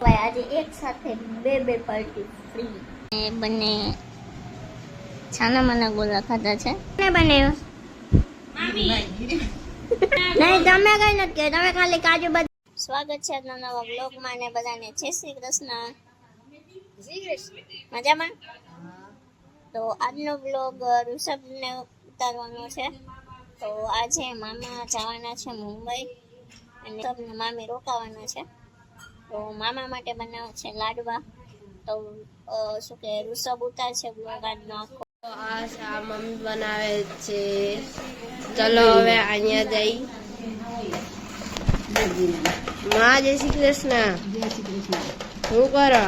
ભાઈ આજે એક સાથે બે પાર્ટી ફ્રી. બંને છાના માના ગોલા ખાધા છે. કોને બનાવ્યો? મામી. નહીં તમે કઈ નથી કે તમે ખાલી કાજુ બદામ. સ્વાગત છે આજના નવા બ્લોગમાં ને બધાને જય શ્રી કૃષ્ણ. મજામાં? તો આજનો બ્લોગ ઋષભને ઉતારવાનો છે. તો આજે મામા જવાના છે મુંબઈ અને ઋષભને મામી રોકાવાના છે. તો મામા માટે બનાવે છે લાડવા. તો શું કે ઋષભ ઉતાર છે બ્લોગ આજનો આખો. તો આ મમ્મી બનાવે છે. ચલો હવે અહીંયા જઈ. માં જય શ્રી કૃષ્ણ. શું કરો?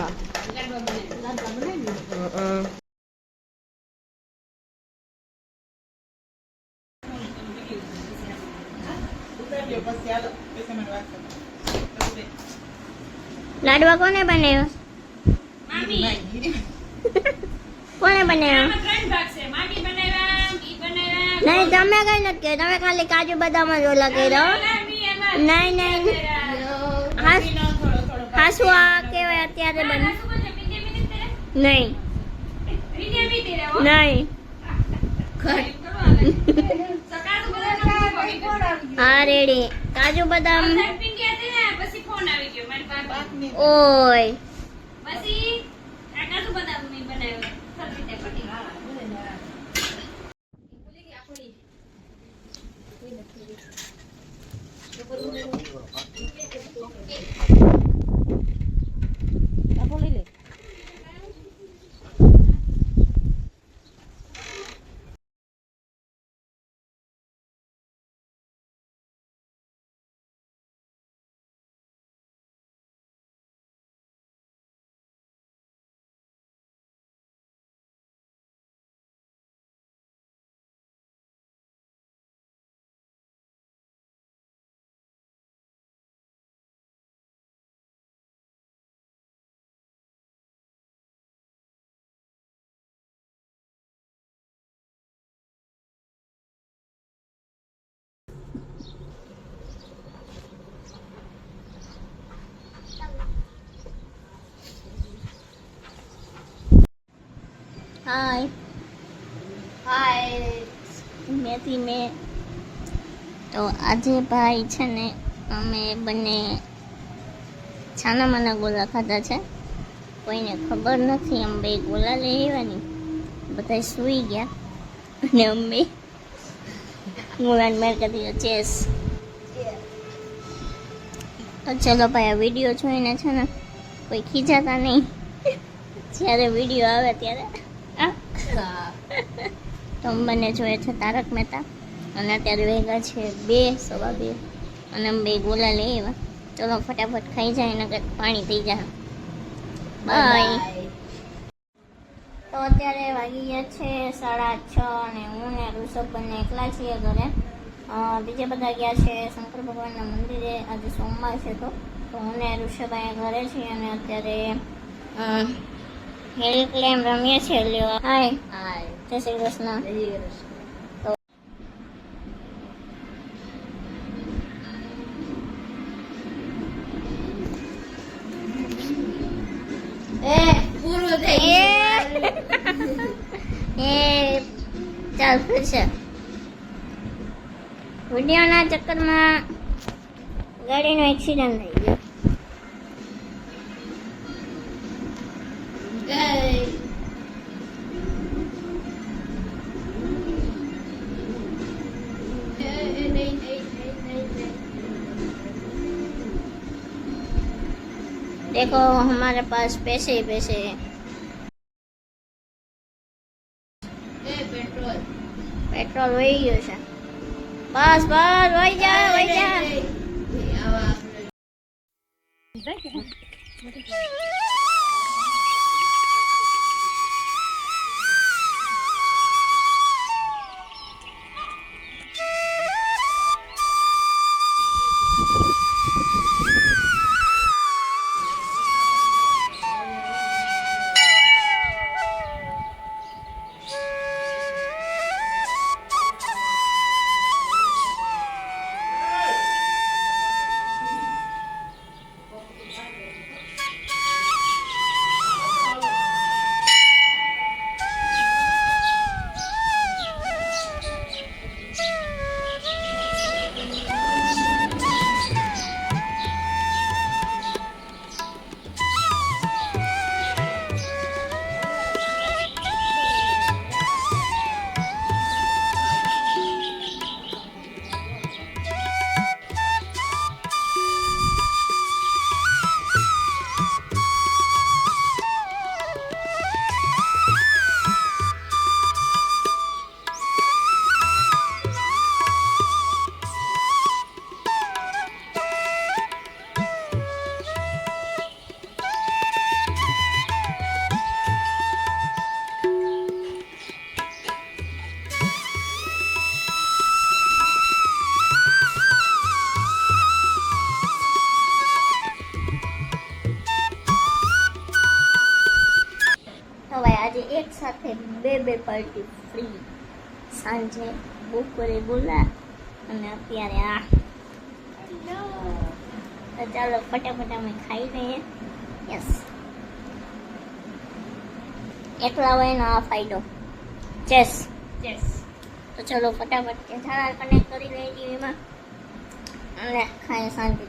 લાડવા કોને બનાવ્યો? મામી. કોને બનાવ્યો? નહીં તમે કઈ નથી કે તમે ખાલી કાજુ બદામ જ ઓલા કર્યો. નહીં હાસુ આ કેવાય અત્યારે બને નહીં હા રેડી કાજુ બદામ ઓય હાય મેથી મેં તો આજે ભાઈ છે ને અમે બંને છાના માના ગોલા ખાધા છે. કોઈને ખબર નથી. અમે બે ગોલા લઈ આવવાની બધા સૂઈ ગયા અને અમે ગોલાને મેર કરી ચેસ. તો ચલો ભાઈ આ વિડીયો જોઈને છે ને કોઈ ખીજાતા નહીં. જ્યારે વિડીયો આવે ત્યારે તો બંને જોઈએ છે તારક મહેતા અને અત્યારે વેગા છે 2:15 અને અમે બે ગોલા લઈ આવ્યા. ચલો ફટાફટ ખાઈ જાય ને પાણી થઈ જાય. બાય. તો અત્યારે વાગી ગયા છે 6:30 અને હું ને ઋષભ બંને એકલા છીએ ઘરે. બીજા બધા ગયા છે શંકર ભગવાનના મંદિરે. આજે સોમવાર છે તો હું ને ઋષભ અહીંયા ઘરે છીએ અને અત્યારે હિલ ક્લાઇમ્બ રમીએ છીએ. લ્યો હાય જય શ્રી કૃષ્ણ. ચાલ ફરશે વિડીયોના ચક્કરમાં ગાડીનો એક્સિડન્ટ થઈ ગયો. देखो हमारे पास पैसे ही पैसे हैं. पेट्रोल वही गयो છે. બસ વહી જા. સાથે બે પાર્ટી ફ્રી. સાંજે બપોરે ગોલા અને અત્યારે આ. તો ચાલો ફટાફટ અમે ખાઈ લઈએ. યસ, એકલા હોય ને આ ફાયદો. ચેસ. તો ચલો ફટાફટ ચેનલ કનેક્ટ કરી લઈએ ટીવીમાં અને ખાઈએ શાંતિ.